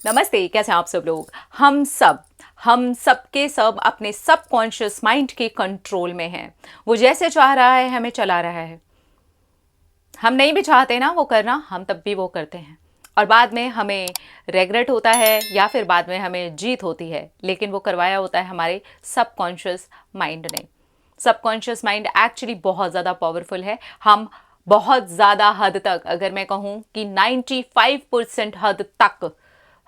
नमस्ते, कैसे हैं आप सब लोग। हम सब के सब अपने सबकॉन्शियस माइंड के कंट्रोल में हैं। वो जैसे चाह रहा है हमें चला रहा है। हम नहीं भी चाहते ना वो करना, हम तब भी वो करते हैं और बाद में हमें रेग्रेट होता है या फिर बाद में हमें जीत होती है, लेकिन वो करवाया होता है हमारे सबकॉन्शियस माइंड ने। सबकॉन्शियस माइंड एक्चुअली बहुत ज़्यादा पावरफुल है। हम बहुत ज़्यादा हद तक, अगर मैं कहूँ कि 95% हद तक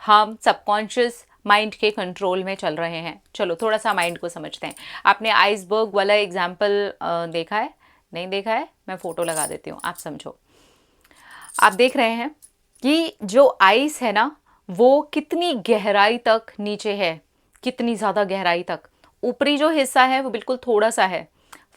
हम सबकॉन्शियस माइंड के कंट्रोल में चल रहे हैं। चलो थोड़ा सा माइंड को समझते हैं। आपने आइसबर्ग वाला एग्जाम्पल देखा है? नहीं देखा है? मैं फोटो लगा देती हूँ, आप समझो। आप देख रहे हैं कि जो आइस है ना, वो कितनी गहराई तक नीचे है, कितनी ज़्यादा गहराई तक। ऊपरी जो हिस्सा है वो बिल्कुल थोड़ा सा है,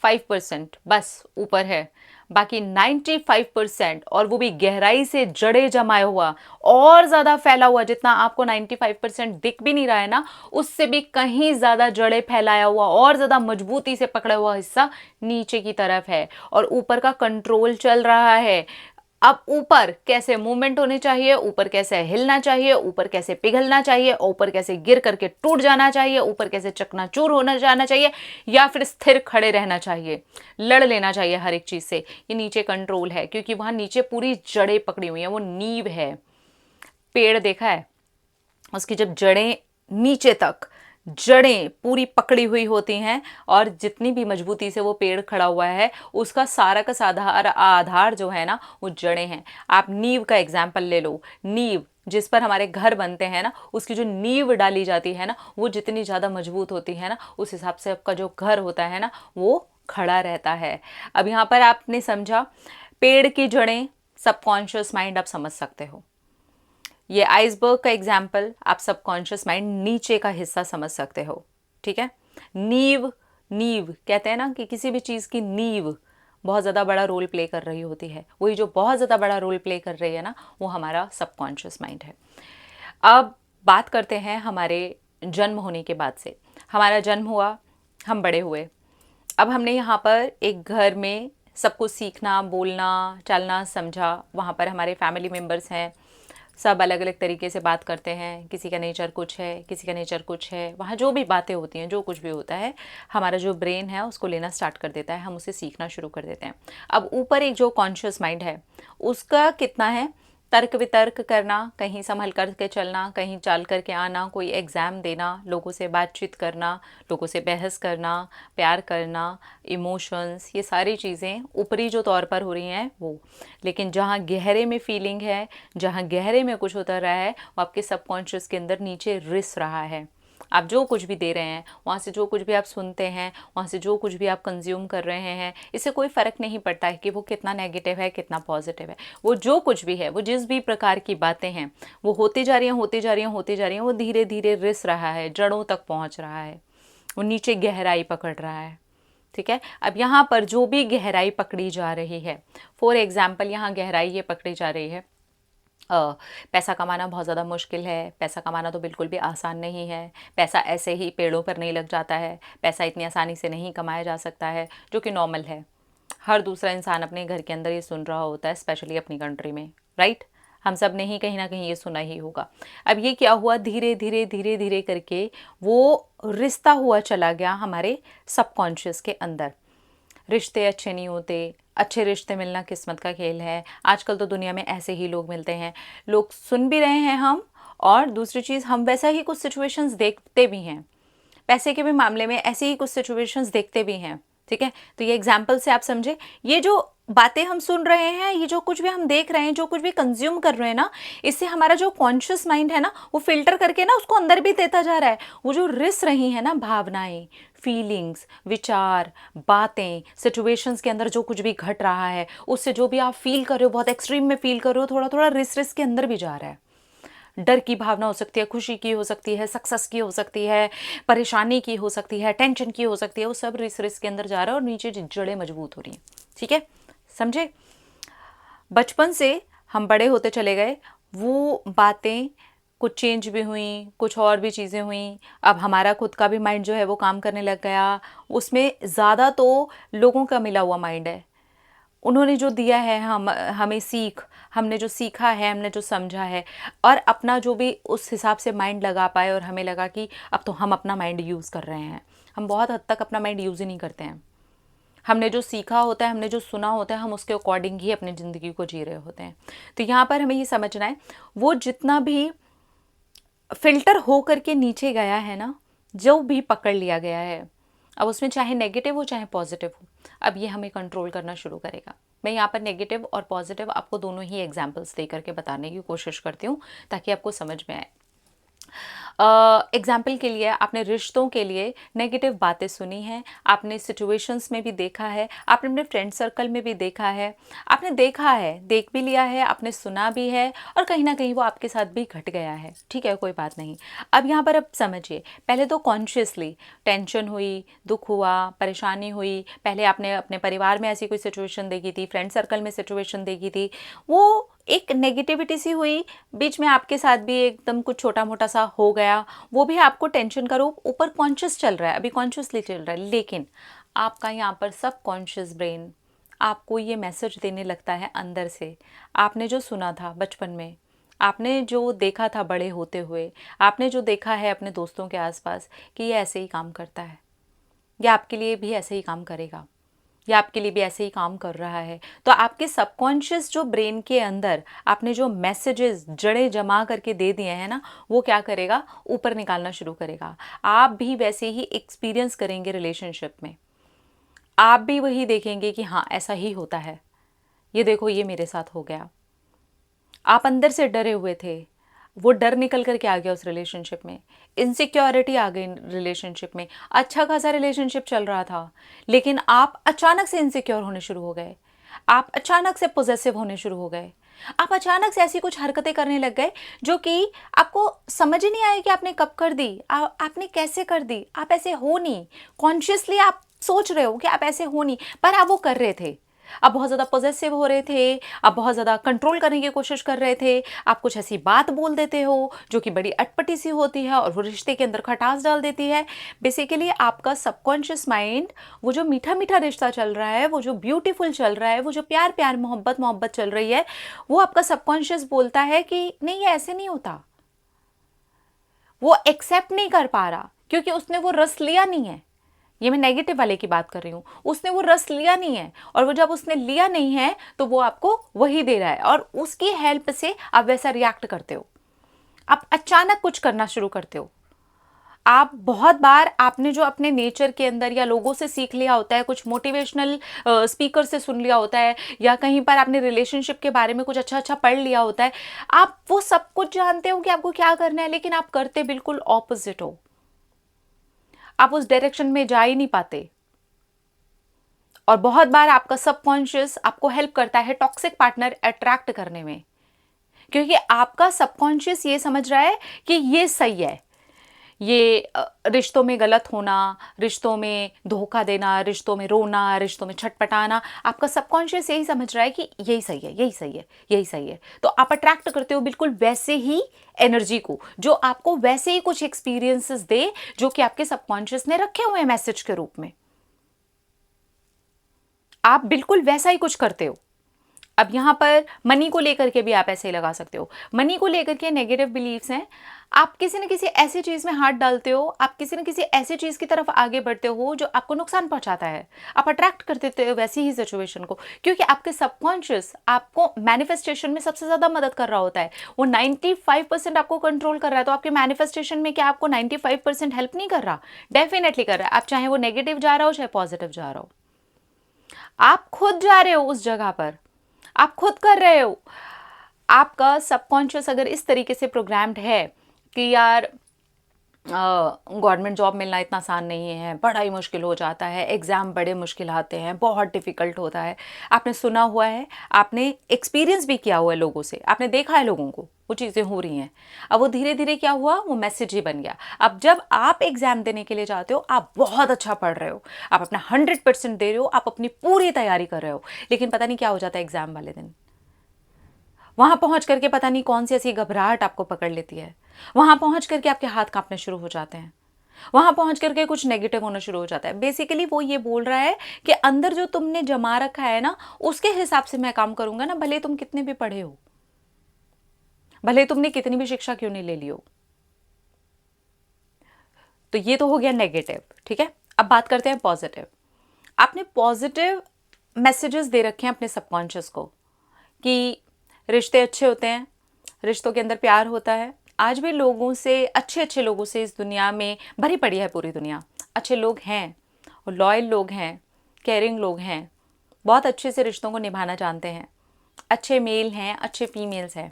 5% बस ऊपर है। बाकी 95% और वो भी गहराई से जड़े जमाए हुआ, और ज़्यादा फैला हुआ। जितना आपको 95% दिख भी नहीं रहा है ना, उससे भी कहीं ज़्यादा जड़े फैलाया हुआ और ज़्यादा मजबूती से पकड़ा हुआ हिस्सा नीचे की तरफ है और ऊपर का कंट्रोल चल रहा है। अब ऊपर कैसे मूवमेंट होनी चाहिए, ऊपर कैसे हिलना चाहिए, ऊपर कैसे पिघलना चाहिए, ऊपर कैसे गिर करके टूट जाना चाहिए, ऊपर कैसे चकनाचूर होना जाना चाहिए या फिर स्थिर खड़े रहना चाहिए, लड़ लेना चाहिए हर एक चीज से, ये नीचे कंट्रोल है। क्योंकि वहां नीचे पूरी जड़ें पकड़ी हुई हैं, वो नींव है। पेड़ देखा है, उसकी जब जड़ें नीचे तक, जड़ें पूरी पकड़ी हुई होती हैं और जितनी भी मजबूती से वो पेड़ खड़ा हुआ है, उसका सारा का सारा आधार जो है ना, वो जड़ें हैं। आप नींव का एग्जाम्पल ले लो। नींव जिस पर हमारे घर बनते हैं ना, उसकी जो नींव डाली जाती है ना, वो जितनी ज़्यादा मजबूत होती है ना, उस हिसाब से आपका जो घर होता है ना, वो खड़ा रहता है। अब यहाँ पर आपने समझा, पेड़ की जड़ें, सबकॉन्शियस माइंड, आप समझ सकते हो। ये आइसबर्ग का एग्जाम्पल, आप सबकॉन्शियस माइंड नीचे का हिस्सा समझ सकते हो। ठीक है। नींव, नींव कहते हैं ना कि किसी भी चीज़ की नींव बहुत ज़्यादा बड़ा रोल प्ले कर रही होती है। वही जो बहुत ज़्यादा बड़ा रोल प्ले कर रही है ना, वो हमारा सबकॉन्शियस माइंड है। अब बात करते हैं हमारे जन्म होने के बाद से। हमारा जन्म हुआ, हम बड़े हुए। अब हमने यहाँ पर एक घर में सब कुछ सीखना, बोलना, चलना समझा। वहाँ पर हमारे फैमिली मेम्बर्स हैं, सब अलग अलग तरीके से बात करते हैं। किसी का नेचर कुछ है, किसी का नेचर कुछ है। वहाँ जो भी बातें होती हैं, जो कुछ भी होता है, हमारा जो ब्रेन है उसको लेना स्टार्ट कर देता है, हम उसे सीखना शुरू कर देते हैं। अब ऊपर एक जो कॉन्शियस माइंड है, उसका कितना है, तर्क वितर्क करना, कहीं संभल करके चलना, कहीं चल करके आना, कोई एग्ज़ाम देना, लोगों से बातचीत करना, लोगों से बहस करना, प्यार करना, इमोशंस, ये सारी चीज़ें ऊपरी जो तौर पर हो रही हैं वो। लेकिन जहाँ गहरे में फीलिंग है, जहाँ गहरे में कुछ उतर रहा है, वो आपके सबकॉन्शियस के अंदर नीचे रिस रहा है। आप जो कुछ भी दे रहे हैं, वहाँ से जो कुछ भी आप सुनते हैं, वहाँ से जो कुछ भी आप कंज्यूम कर रहे हैं, इससे कोई फ़र्क नहीं पड़ता है कि वो कितना नेगेटिव है, कितना पॉजिटिव है। वो जो कुछ भी है, वो जिस भी प्रकार की बातें हैं, वो होती जा रही हैं, होती जा रही हैं, होती जा रही हैं। वो धीरे धीरे रिस रहा है, जड़ों तक पहुँच रहा है, वो नीचे गहराई पकड़ रहा है। ठीक है। अब यहाँ पर जो भी गहराई पकड़ी जा रही है, फॉर एग्जाम्पल यहाँ गहराई ये पकड़ी जा रही है, पैसा कमाना बहुत ज़्यादा मुश्किल है। पैसा कमाना तो बिल्कुल भी आसान नहीं है। पैसा ऐसे ही पेड़ों पर नहीं लग जाता है। पैसा इतनी आसानी से नहीं कमाया जा सकता है, जो कि नॉर्मल है। हर दूसरा इंसान अपने घर के अंदर ये सुन रहा होता है, स्पेशली अपनी कंट्री में, राइट। हम सब ने ही कहीं ना कहीं ये सुना ही होगा। अब ये क्या हुआ, धीरे धीरे धीरे धीरे करके वो रिश्ता हुआ चला गया हमारे सबकॉन्शियस के अंदर। रिश्ते अच्छे नहीं होते, अच्छे रिश्ते मिलना किस्मत का खेल है। आजकल तो दुनिया में ऐसे ही लोग मिलते हैं, लोग सुन भी रहे हैं हम, और दूसरी चीज़ हम वैसा ही कुछ सिचुएशंस देखते भी हैं। पैसे के भी मामले में ऐसे ही कुछ सिचुएशंस देखते भी हैं। ठीक है। तो ये एग्जाम्पल से आप समझे, ये जो बातें हम सुन रहे हैं, ये जो कुछ भी हम देख रहे हैं, जो कुछ भी कंज्यूम कर रहे हैं ना, इससे हमारा जो कॉन्शियस माइंड है ना, वो फिल्टर करके ना उसको अंदर भी देता जा रहा है। वो जो रिस रही है ना, भावनाएं, फीलिंग्स, विचार, बातें, सिचुएशंस के अंदर जो कुछ भी घट रहा है, उससे जो भी आप फील कर रहे हो, बहुत एक्सट्रीम में फील कर रहे हो, थोड़ा थोड़ा रिस रिस के अंदर भी जा रहा है। डर की भावना हो सकती है, खुशी की हो सकती है, सक्सेस की हो सकती है, परेशानी की हो सकती है, टेंशन की हो सकती है। वो सब रिस रिस के अंदर जा रहा है और नीचे जड़ें मजबूत हो रही हैं। ठीक है, समझे। बचपन से हम बड़े होते चले गए, वो बातें कुछ चेंज भी हुई, कुछ और भी चीज़ें हुई। अब हमारा खुद का भी माइंड जो है वो काम करने लग गया। उसमें ज़्यादा तो लोगों का मिला हुआ माइंड है। उन्होंने जो दिया है हमें सीख, हमने जो सीखा है, हमने जो समझा है, और अपना जो भी उस हिसाब से माइंड लगा पाए, और हमें लगा कि अब तो हम अपना माइंड यूज़ कर रहे हैं। हम बहुत हद तक अपना माइंड यूज़ ही नहीं करते हैं। हमने जो सीखा होता है, हमने जो सुना होता है, हम उसके अकॉर्डिंग ही अपनी ज़िंदगी को जी रहे होते हैं। तो यहाँ पर हमें ये समझना है, वो जितना भी फ़िल्टर हो करके नीचे गया है ना, जो भी पकड़ लिया गया है, अब उसमें चाहे नेगेटिव हो चाहे पॉजिटिव हो, अब ये हमें कंट्रोल करना शुरू करेगा। मैं यहाँ पर नेगेटिव और पॉजिटिव आपको दोनों ही एग्जांपल्स दे करके बताने की कोशिश करती हूँ, ताकि आपको समझ में आए। एग्जाम्पल के लिए, आपने रिश्तों के लिए नेगेटिव बातें सुनी हैं, आपने सिचुएशंस में भी देखा है, आपने अपने फ्रेंड सर्कल में भी देखा है, आपने देखा है, देख भी लिया है, आपने सुना भी है, और कहीं ना कहीं वो आपके साथ भी घट गया है। ठीक है, कोई बात नहीं। अब यहाँ पर अब समझिए, पहले तो कॉन्शियसली टेंशन हुई, दुख हुआ, परेशानी हुई, पहले आपने अपने परिवार में ऐसी कोई सिचुएशन देखी थी, फ्रेंड सर्कल में सिचुएशन देखी थी, वो एक नेगेटिविटी सी हुई, बीच में आपके साथ भी एकदम कुछ छोटा मोटा सा हो गया, वो भी आपको टेंशन का रूप, ऊपर कॉन्शियस चल रहा है, अभी कॉन्शियसली चल रहा है, लेकिन आपका यहाँ पर सब कॉन्शियस ब्रेन आपको ये मैसेज देने लगता है अंदर से। आपने जो सुना था बचपन में, आपने जो देखा था बड़े होते हुए, आपने जो देखा है अपने दोस्तों के आसपास कि ये ऐसे ही काम करता है, या आपके लिए भी ऐसे ही काम करेगा, या आपके लिए भी ऐसे ही काम कर रहा है, तो आपके सबकॉन्शियस जो ब्रेन के अंदर आपने जो मैसेजेस जड़ें जमा करके दे दिए हैं ना, वो क्या करेगा, ऊपर निकालना शुरू करेगा। आप भी वैसे ही एक्सपीरियंस करेंगे रिलेशनशिप में, आप भी वही देखेंगे कि हाँ ऐसा ही होता है, ये देखो ये मेरे साथ हो गया। आप अंदर से डरे हुए थे, वो डर निकल करके आ गया उस रिलेशनशिप में, इनसिक्योरिटी आ गई रिलेशनशिप में, अच्छा खासा रिलेशनशिप चल रहा था, लेकिन आप अचानक से इनसिक्योर होने शुरू हो गए, आप अचानक से पोजेसिव होने शुरू हो गए, आप अचानक से ऐसी कुछ हरकतें करने लग गए जो कि आपको समझ ही नहीं आया कि आपने कब कर दी, आपने कैसे कर दी। आप ऐसे हो नहीं, कॉन्शियसली आप सोच रहे हो कि आप ऐसे हो नहीं, पर आप वो कर रहे थे। आप बहुत ज़्यादा पॉजेसिव हो रहे थे, आप बहुत ज़्यादा कंट्रोल करने की कोशिश कर रहे थे, आप कुछ ऐसी बात बोल देते हो जो कि बड़ी अटपटी सी होती है और वो रिश्ते के अंदर खटास डाल देती है। बेसिकली आपका सबकॉन्शियस माइंड, वो जो मीठा मीठा रिश्ता चल रहा है, वो जो ब्यूटीफुल चल रहा है, वो जो प्यार प्यार मोहब्बत मोहब्बत चल रही है, वो आपका सबकॉन्शियस बोलता है कि नहीं ये ऐसे नहीं होता। वो एक्सेप्ट नहीं कर पा रहा क्योंकि उसने वो रस लिया नहीं है। ये मैं नेगेटिव वाले की बात कर रही हूँ, उसने वो रस लिया नहीं है, और वो जब उसने लिया नहीं है तो वो आपको वही दे रहा है, और उसकी हेल्प से आप वैसा रिएक्ट करते हो, आप अचानक कुछ करना शुरू करते हो। आप बहुत बार आपने जो अपने नेचर के अंदर या लोगों से सीख लिया होता है, कुछ मोटिवेशनल स्पीकर से सुन लिया होता है, या कहीं पर आपने रिलेशनशिप के बारे में कुछ अच्छा अच्छा पढ़ लिया होता है, आप वो सब कुछ जानते हो कि आपको क्या करना है, लेकिन आप करते बिल्कुल ऑपोजिट हो। आप उस डायरेक्शन में जा ही नहीं पाते, और बहुत बार आपका सबकॉन्शियस आपको हेल्प करता है टॉक्सिक पार्टनर अट्रैक्ट करने में, क्योंकि आपका सबकॉन्शियस ये समझ रहा है कि ये सही है, ये रिश्तों में गलत होना, रिश्तों में धोखा देना, रिश्तों में रोना, रिश्तों में छटपटाना, आपका सबकॉन्शियस यही समझ रहा है कि यही सही है, यही सही है, यही सही है। तो आप अट्रैक्ट करते हो बिल्कुल वैसे ही एनर्जी को, जो आपको वैसे ही कुछ एक्सपीरियंसेस दे जो कि आपके सबकॉन्शियस ने रखे हुए हैं मैसेज के रूप में। आप बिल्कुल वैसा ही कुछ करते हो। अब यहाँ पर मनी को लेकर के भी आप ऐसे ही लगा सकते हो। मनी को लेकर के नेगेटिव बिलीव्स हैं, आप किसी न किसी ऐसी चीज़ में हाथ डालते हो, आप किसी न किसी ऐसी चीज़ की तरफ आगे बढ़ते हो जो आपको नुकसान पहुंचाता है, आप अट्रैक्ट कर देते हो वैसी ही सिचुएशन को, क्योंकि आपके सबकॉन्शियस आपको मैनिफेस्टेशन में सबसे ज़्यादा मदद कर रहा होता है। वो 95% आपको कंट्रोल कर रहा है, तो आपके मैनिफेस्टेशन में क्या आपको 95% हेल्प नहीं कर रहा? डेफिनेटली कर रहा है। आप चाहे वो नेगेटिव जा रहा हो चाहे पॉजिटिव जा रहा हो, आप खुद जा रहे हो उस जगह पर, आप खुद कर रहे हो। आपका सबकॉन्शियस अगर इस तरीके से प्रोग्राम्ड है कि यार गवर्नमेंट जॉब मिलना इतना आसान नहीं है, बड़ा ही मुश्किल हो जाता है, एग्ज़ाम बड़े मुश्किल आते हैं, बहुत डिफ़िकल्ट होता है, आपने सुना हुआ है, आपने एक्सपीरियंस भी किया हुआ है लोगों से, आपने देखा है लोगों को वो चीज़ें हो रही हैं, अब वो धीरे धीरे क्या हुआ, वो मैसेज ही बन गया। अब जब आप एग्ज़ाम देने के लिए जाते हो, आप बहुत अच्छा पढ़ रहे हो, आप अपना 100% दे रहे हो, आप अपनी पूरी तैयारी कर रहे हो, लेकिन पता नहीं क्या हो जाता है एग्ज़ाम वाले दिन। वहां पहुंच करके पता नहीं कौन सी ऐसी घबराहट आपको पकड़ लेती है, वहां पहुंच करके आपके हाथ कांपने शुरू हो जाते हैं, वहां पहुंच करके कुछ नेगेटिव होना शुरू हो जाता है। बेसिकली वो ये बोल रहा है कि अंदर जो तुमने जमा रखा है ना, उसके हिसाब से मैं काम करूंगा ना, भले तुम कितने भी पढ़े हो, भले तुमने कितनी भी शिक्षा क्यों नहीं ले ली हो। तो ये तो हो गया नेगेटिव, ठीक है। अब बात करते हैं पॉजिटिव। आपने पॉजिटिव मैसेजेस दे रखे हैं अपने सबकॉन्शियस को कि रिश्ते अच्छे होते हैं, रिश्तों के अंदर प्यार होता है। आज भी लोगों से, अच्छे अच्छे लोगों से इस दुनिया में भरी पड़ी है पूरी दुनिया। अच्छे लोग हैं और लॉयल लोग हैं, केयरिंग लोग हैं, बहुत अच्छे से रिश्तों को निभाना जानते हैं। अच्छे मेल हैं, अच्छे फीमेल्स हैं,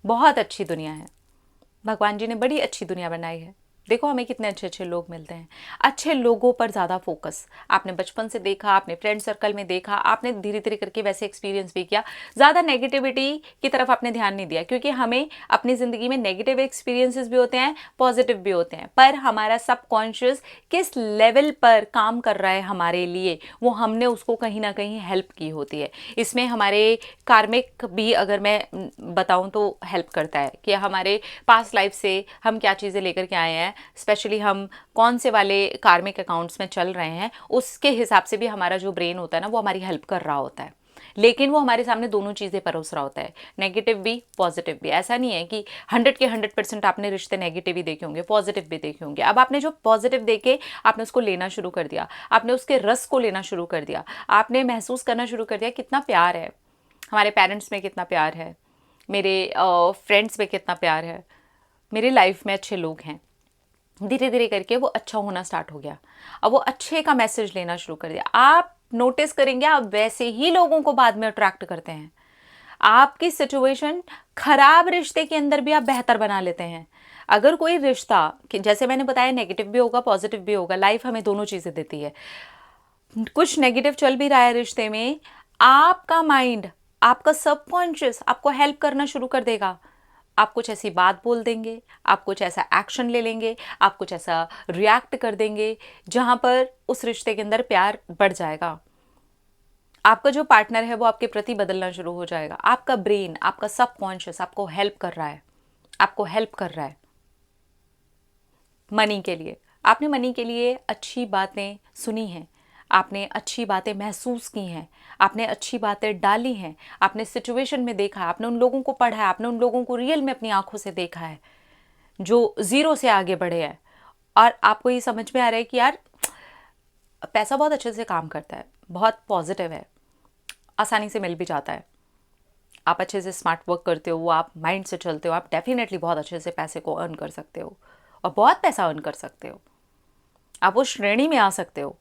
बहुत अच्छी दुनिया है। भगवान जी ने बड़ी अच्छी दुनिया बनाई है। देखो हमें कितने अच्छे अच्छे लोग मिलते हैं। अच्छे लोगों पर ज़्यादा फोकस आपने बचपन से देखा, आपने फ्रेंड सर्कल में देखा, आपने धीरे धीरे करके वैसे एक्सपीरियंस भी किया। ज़्यादा नेगेटिविटी की तरफ आपने ध्यान नहीं दिया, क्योंकि हमें अपनी ज़िंदगी में नेगेटिव एक्सपीरियंसेस भी होते हैं, पॉजिटिव भी होते हैं, पर हमारा सबकॉन्शियस किस लेवल पर काम कर रहा है हमारे लिए, वो हमने उसको कहीं ना कहीं हेल्प की होती है। इसमें हमारे कार्मिक भी, अगर मैं बताऊं तो हेल्प करता है कि हमारे पास्ट लाइफ से हम क्या चीज़ें लेकर के आए हैं, स्पेशली हम कौन से वाले कार्मिक अकाउंट्स में चल रहे हैं, उसके हिसाब से भी हमारा जो ब्रेन होता है ना, वो हमारी हेल्प कर रहा होता है। लेकिन वो हमारे सामने दोनों चीज़ें परोस रहा होता है, नेगेटिव भी पॉजिटिव भी। ऐसा नहीं है कि 100 के 100% आपने रिश्ते नेगेटिव ही देखे होंगे, पॉजिटिव भी देखे होंगे। अब आपने जो पॉजिटिव देखे, आपने उसको लेना शुरू कर दिया, आपने उसके रस को लेना शुरू कर दिया, आपने महसूस करना शुरू कर दिया कितना प्यार है, हमारे पेरेंट्स में कितना प्यार है, मेरे फ्रेंड्स में कितना प्यार है, मेरी लाइफ में अच्छे लोग हैं। धीरे धीरे करके वो अच्छा होना स्टार्ट हो गया। अब वो अच्छे का मैसेज लेना शुरू कर दिया। आप नोटिस करेंगे, आप वैसे ही लोगों को बाद में अट्रैक्ट करते हैं। आपकी सिचुएशन खराब रिश्ते के अंदर भी आप बेहतर बना लेते हैं। अगर कोई रिश्ता, कि जैसे मैंने बताया, नेगेटिव भी होगा पॉजिटिव भी होगा, लाइफ हमें दोनों चीज़ें देती है। कुछ नेगेटिव चल भी रहा है रिश्ते में, आपका माइंड, आपका सबकॉन्शियस आपको हेल्प करना शुरू कर देगा। आप कुछ ऐसी बात बोल देंगे, आप कुछ ऐसा एक्शन ले लेंगे, आप कुछ ऐसा रिएक्ट कर देंगे जहां पर उस रिश्ते के अंदर प्यार बढ़ जाएगा। आपका जो पार्टनर है वो आपके प्रति बदलना शुरू हो जाएगा। आपका ब्रेन, आपका सबकॉन्शियस आपको हेल्प कर रहा है, आपको हेल्प कर रहा है मनी के लिए। आपने मनी के लिए अच्छी बातें सुनी हैं, आपने अच्छी बातें महसूस की हैं, आपने अच्छी बातें डाली हैं, आपने सिचुएशन में देखा है, आपने उन लोगों को पढ़ा है, आपने उन लोगों को रियल में अपनी आंखों से देखा है जो ज़ीरो से आगे बढ़े हैं। और आपको ये समझ में आ रहा है कि यार पैसा बहुत अच्छे से काम करता है, बहुत पॉजिटिव है, आसानी से मिल भी जाता है। आप अच्छे से स्मार्ट वर्क करते हो, आप माइंड से चलते हो, आप डेफिनेटली बहुत अच्छे से पैसे को अर्न कर सकते हो और बहुत पैसा अर्न कर सकते हो। आप उस श्रेणी में आ सकते हो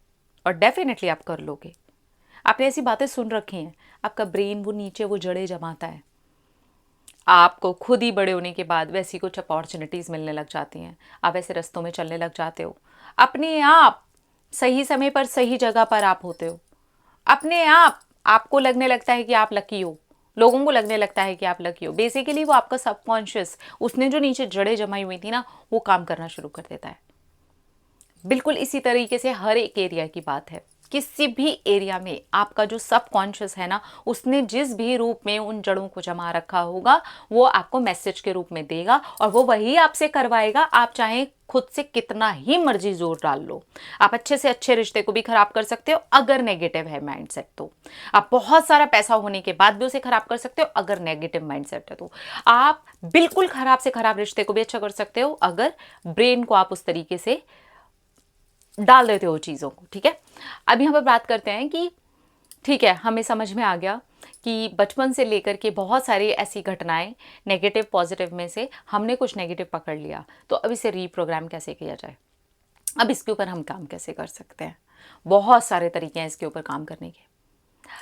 और डेफिनेटली आप कर लोगे। आपने ऐसी बातें सुन रखी हैं, आपका ब्रेन वो नीचे वो जड़ें जमाता है। आपको खुद ही बड़े होने के बाद वैसी कुछ अपॉर्चुनिटीज़ मिलने लग जाती हैं, आप ऐसे रास्तों में चलने लग जाते हो। अपने आप सही समय पर सही जगह पर आप होते हो। अपने आप आपको लगने लगता है कि आप लकी हो, लोगों को लगने लगता है कि आप लकी हो। बेसिकली वो आपका सबकॉन्शियस, उसने जो नीचे जड़ें जमाई हुई थी ना, वो काम करना शुरू कर देता है। बिल्कुल इसी तरीके से हर एक एरिया की बात है। किसी भी एरिया में आपका जो सबकॉन्शियस है ना, उसने जिस भी रूप में उन जड़ों को जमा रखा होगा, वो आपको मैसेज के रूप में देगा और वो वही आपसे करवाएगा। आप चाहे खुद से कितना ही मर्जी जोर डाल लो, आप अच्छे से अच्छे रिश्ते को भी खराब कर सकते हो अगर नेगेटिव है माइंडसेट तो। आप बहुत सारा पैसा होने के बाद भी उसे खराब कर सकते हो अगर नेगेटिव माइंडसेट है तो। आप बिल्कुल खराब से खराब रिश्ते को भी अच्छा कर सकते हो अगर ब्रेन को आप उस तरीके से डाल देते हो चीज़ों को, ठीक है। अभी हम बात करते हैं कि ठीक है, हमें समझ में आ गया कि बचपन से लेकर के बहुत सारी ऐसी घटनाएं, नेगेटिव पॉजिटिव में से हमने कुछ नेगेटिव पकड़ लिया, तो अब इसे रीप्रोग्राम कैसे किया जाए, अब इसके ऊपर हम काम कैसे कर सकते हैं। बहुत सारे तरीके हैं इसके ऊपर काम करने के।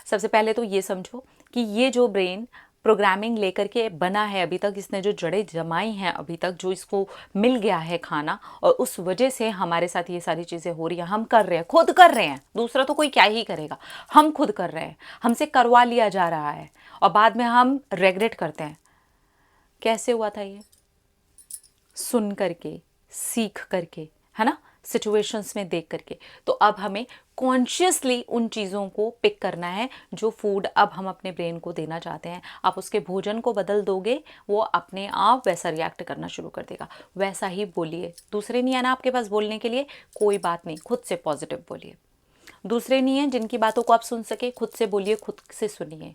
सबसे पहले तो ये समझो कि ये जो ब्रेन प्रोग्रामिंग लेकर के बना है अभी तक, इसने जो जड़ें जमाई हैं अभी तक, जो इसको मिल गया है खाना, और उस वजह से हमारे साथ ये सारी चीज़ें हो रही हैं, हम कर रहे हैं, खुद कर रहे हैं, दूसरा तो कोई क्या ही करेगा, हम खुद कर रहे हैं, हमसे करवा लिया जा रहा है और बाद में हम रेग्रेट करते हैं। कैसे हुआ था ये? सुन करके, सीख करके, है ना। सिचुएशंस में देख करके। तो अब हमें कॉन्शियसली उन चीज़ों को पिक करना है जो फूड अब हम अपने ब्रेन को देना चाहते हैं। आप उसके भोजन को बदल दोगे, वो अपने आप वैसा रिएक्ट करना शुरू कर देगा। वैसा ही बोलिए। दूसरे नहीं है ना आपके पास बोलने के लिए, कोई बात नहीं, खुद से पॉजिटिव बोलिए। दूसरे नहीं है जिनकी बातों को आप सुन सके, खुद से बोलिए, खुद से सुनिए,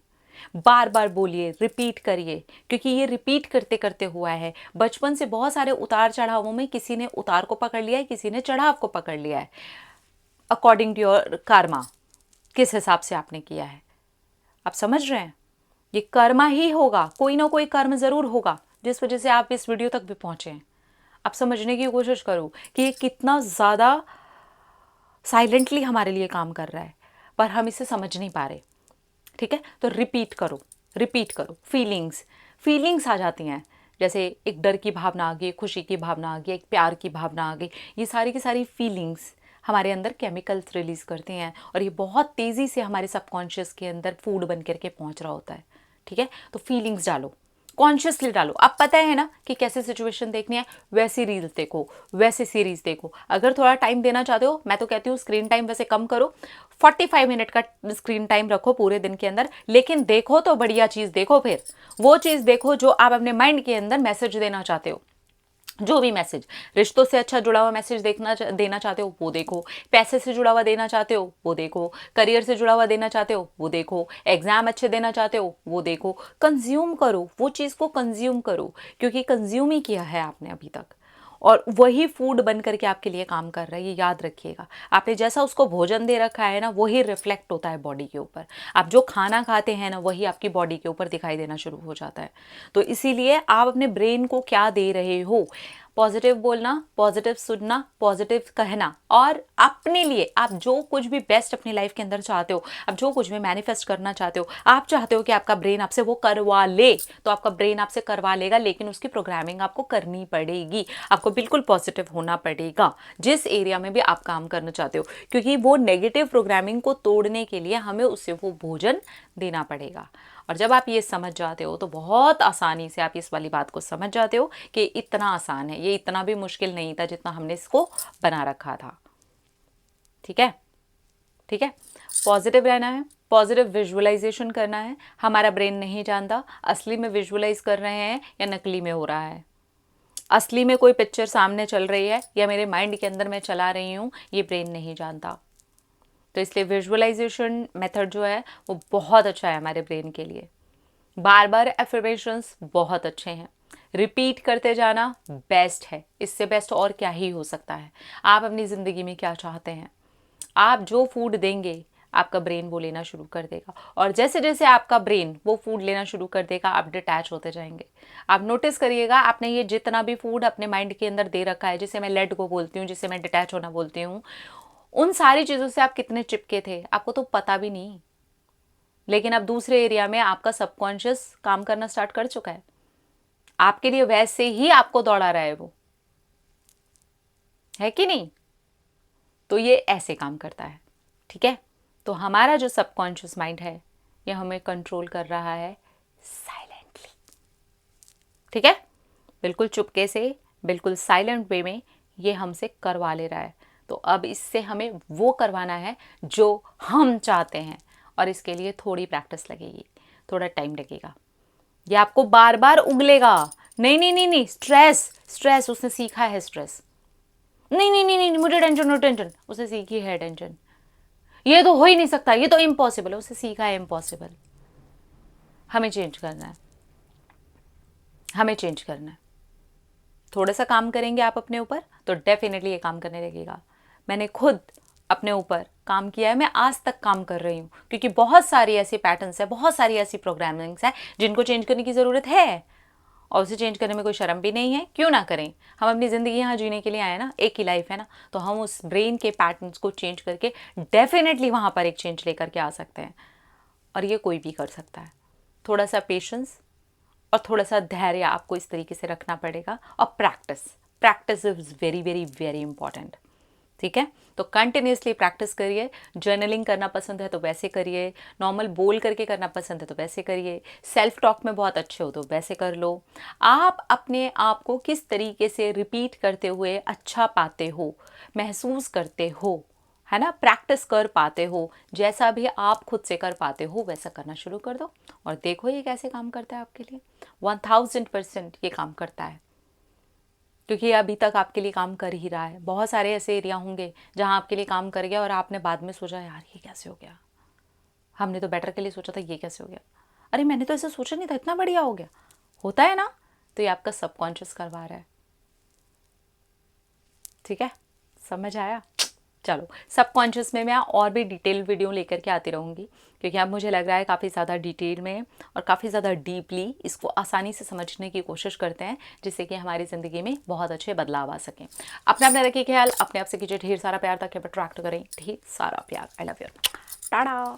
बार बार बोलिए, रिपीट करिए, क्योंकि ये रिपीट करते करते हुआ है। बचपन से बहुत सारे उतार चढ़ावों में किसी ने उतार को पकड़ लिया है, किसी ने चढ़ाव को पकड़ लिया है, अकॉर्डिंग टू योर कर्मा, किस हिसाब से आपने किया है। आप समझ रहे हैं, ये कर्मा ही होगा, कोई ना कोई कर्म जरूर होगा जिस वजह से आप इस वीडियो तक भी पहुंचे हैं। आप समझने की कोशिश करो कि ये कितना ज़्यादा साइलेंटली हमारे लिए काम कर रहा है, पर हम इसे समझ नहीं पा रहे। ठीक है, तो रिपीट करो, रिपीट करो। फीलिंग्स आ जाती हैं, जैसे एक डर की भावना आ गई, खुशी की भावना आ गई, एक प्यार की भावना आ गई। ये सारी की सारी फीलिंग्स हमारे अंदर केमिकल्स रिलीज़ करते हैं और ये बहुत तेज़ी से हमारे सबकॉन्शियस के अंदर फूड बन करके पहुंच रहा होता है। ठीक है, तो फीलिंग्स डालो, कॉन्शियसली डालो। अब पता है ना कि कैसे सिचुएशन देखनी है, वैसी रील्स देखो, वैसे सीरीज देखो। अगर थोड़ा टाइम देना चाहते हो, मैं तो कहती हूँ स्क्रीन टाइम वैसे कम करो, 45 मिनट का स्क्रीन टाइम रखो पूरे दिन के अंदर, लेकिन देखो तो बढ़िया चीज़ देखो। फिर वो चीज़ देखो जो आप अपने माइंड के अंदर मैसेज देना चाहते हो। जो भी मैसेज, रिश्तों से अच्छा जुड़ा हुआ मैसेज देना चाहते हो वो देखो, पैसे से जुड़ा हुआ देना चाहते हो वो देखो, करियर से जुड़ा हुआ देना चाहते हो वो देखो, एग्जाम अच्छे देना चाहते हो वो देखो। कंज्यूम करो, वो चीज़ को कंज्यूम करो, क्योंकि कंज्यूम ही किया है आपने अभी तक, और वही फूड बन करके आपके लिए काम कर रहा है। ये याद रखिएगा, आपने जैसा उसको भोजन दे रखा है ना, वही रिफ्लेक्ट होता है बॉडी के ऊपर। आप जो खाना खाते हैं ना, वही आपकी बॉडी के ऊपर दिखाई देना शुरू हो जाता है। तो इसीलिए आप अपने ब्रेन को क्या दे रहे हो, पॉजिटिव बोलना, पॉजिटिव सुनना, पॉजिटिव कहना, और अपने लिए आप जो कुछ भी बेस्ट अपनी लाइफ के अंदर चाहते हो, आप जो कुछ भी मैनिफेस्ट करना चाहते हो, आप चाहते हो कि आपका ब्रेन आपसे वो करवा ले, तो आपका ब्रेन आपसे करवा लेगा, लेकिन उसकी प्रोग्रामिंग आपको करनी पड़ेगी। आपको बिल्कुल पॉजिटिव होना पड़ेगा जिस एरिया में भी आप काम करना चाहते हो, क्योंकि वो नेगेटिव प्रोग्रामिंग को तोड़ने के लिए हमें उससे वो भोजन देना पड़ेगा। और जब आप ये समझ जाते हो तो बहुत आसानी से आप इस वाली बात को समझ जाते हो कि इतना आसान है, ये इतना भी मुश्किल नहीं था जितना हमने इसको बना रखा था। ठीक है, ठीक है, पॉजिटिव रहना है, पॉजिटिव विजुअलाइजेशन करना है। हमारा ब्रेन नहीं जानता असली में विजुअलाइज कर रहे हैं या नकली में हो रहा है, असली में कोई पिक्चर सामने चल रही है या मेरे माइंड के अंदर मैं चला रही हूँ, ये ब्रेन नहीं जानता। तो इसलिए विजुअलाइजेशन मेथड जो है वो बहुत अच्छा है हमारे ब्रेन के लिए। बार बार एफर्मेशंस बहुत अच्छे हैं, रिपीट करते जाना बेस्ट है, इससे बेस्ट और क्या ही हो सकता है। आप अपनी ज़िंदगी में क्या चाहते हैं, आप जो फूड देंगे आपका ब्रेन वो लेना शुरू कर देगा, और जैसे जैसे आपका ब्रेन वो फूड लेना शुरू कर देगा आप डिटैच होते जाएंगे। आप नोटिस करिएगा, आपने ये जितना भी फूड अपने माइंड के अंदर दे रखा है, जिसे मैं लेट गो बोलती हूँ, जिसे मैं डिटैच होना बोलती हूँ, उन सारी चीज़ों से आप कितने चिपके थे आपको तो पता भी नहीं, लेकिन अब दूसरे एरिया में आपका सबकॉन्शियस काम करना स्टार्ट कर चुका है, आपके लिए वैसे ही आपको दौड़ा रहा है, वो है कि नहीं। तो ये ऐसे काम करता है। ठीक है, तो हमारा जो सबकॉन्शियस माइंड है ये हमें कंट्रोल कर रहा है साइलेंटली। ठीक है, बिल्कुल चुपके से, बिल्कुल साइलेंट वे में ये हमसे करवा ले रहा है। तो अब इससे हमें वो करवाना है जो हम चाहते हैं, और इसके लिए थोड़ी प्रैक्टिस लगेगी, थोड़ा टाइम लगेगा। ये आपको बार बार उंगलेगा, नहीं नहीं नहीं नहीं, स्ट्रेस स्ट्रेस, उसने सीखा है स्ट्रेस, नहीं नहीं नहीं नहीं मुझे टेंशन, नो टेंशन, उसने सीखी है टेंशन, ये तो हो ही नहीं सकता, ये तो इम्पॉसिबल है, उसने सीखा है इम्पॉसिबल। हमें चेंज करना है, हमें चेंज करना है। थोड़ा सा काम करेंगे आप अपने ऊपर तो डेफिनेटली ये काम करने लगेगा। मैंने खुद अपने ऊपर काम किया है, मैं आज तक काम कर रही हूँ, क्योंकि बहुत सारी ऐसी पैटर्न्स है, बहुत सारी ऐसी प्रोग्रामिंग्स है जिनको चेंज करने की ज़रूरत है, और उसे चेंज करने में कोई शर्म भी नहीं है। क्यों ना करें, हम अपनी ज़िंदगी यहाँ जीने के लिए आए ना, एक ही लाइफ है ना, तो हम उस ब्रेन के पैटर्न्स को चेंज करके डेफिनेटली वहाँ पर एक चेंज लेकर के आ सकते हैं, और ये कोई भी कर सकता है। थोड़ा सा पेशेंस और थोड़ा सा धैर्य आपको इस तरीके से रखना पड़ेगा, और practice, practice is very very very important. ठीक है, तो कंटिन्यूसली प्रैक्टिस करिए। जर्नलिंग करना पसंद है तो वैसे करिए, नॉर्मल बोल करके करना पसंद है तो वैसे करिए, सेल्फ टॉक में बहुत अच्छे हो तो वैसे कर लो। आप अपने आप को किस तरीके से रिपीट करते हुए अच्छा पाते हो, महसूस करते हो, है ना, प्रैक्टिस कर पाते हो, जैसा भी आप खुद से कर पाते हो वैसा करना शुरू कर दो और देखो ये कैसे काम करता है आपके लिए। 1000% ये काम करता है, क्योंकि ये अभी तक आपके लिए काम कर ही रहा है। बहुत सारे ऐसे एरिया होंगे जहाँ आपके लिए काम कर गया और आपने बाद में सोचा यार ये कैसे हो गया, हमने तो बेटर के लिए सोचा था, ये कैसे हो गया, अरे मैंने तो ऐसा सोचा नहीं था, इतना बढ़िया हो गया। होता है ना, तो ये आपका सबकॉन्शियस करवा रहा है। ठीक है, समझ आया? चलो, सबकॉन्शियस में मैं और भी डिटेल वीडियो लेकर के आती रहूँगी, क्योंकि अब मुझे लग रहा है काफ़ी ज़्यादा डिटेल में और काफ़ी ज़्यादा डीपली इसको आसानी से समझने की कोशिश करते हैं, जिससे कि हमारी ज़िंदगी में बहुत अच्छे बदलाव आ सकें। अपना रखिए ख्याल, अपने आप से कीजिए ढेर सारा प्यार ताकि आप अट्रैक्ट करें ढेर सारा प्यार। I love you, Tata.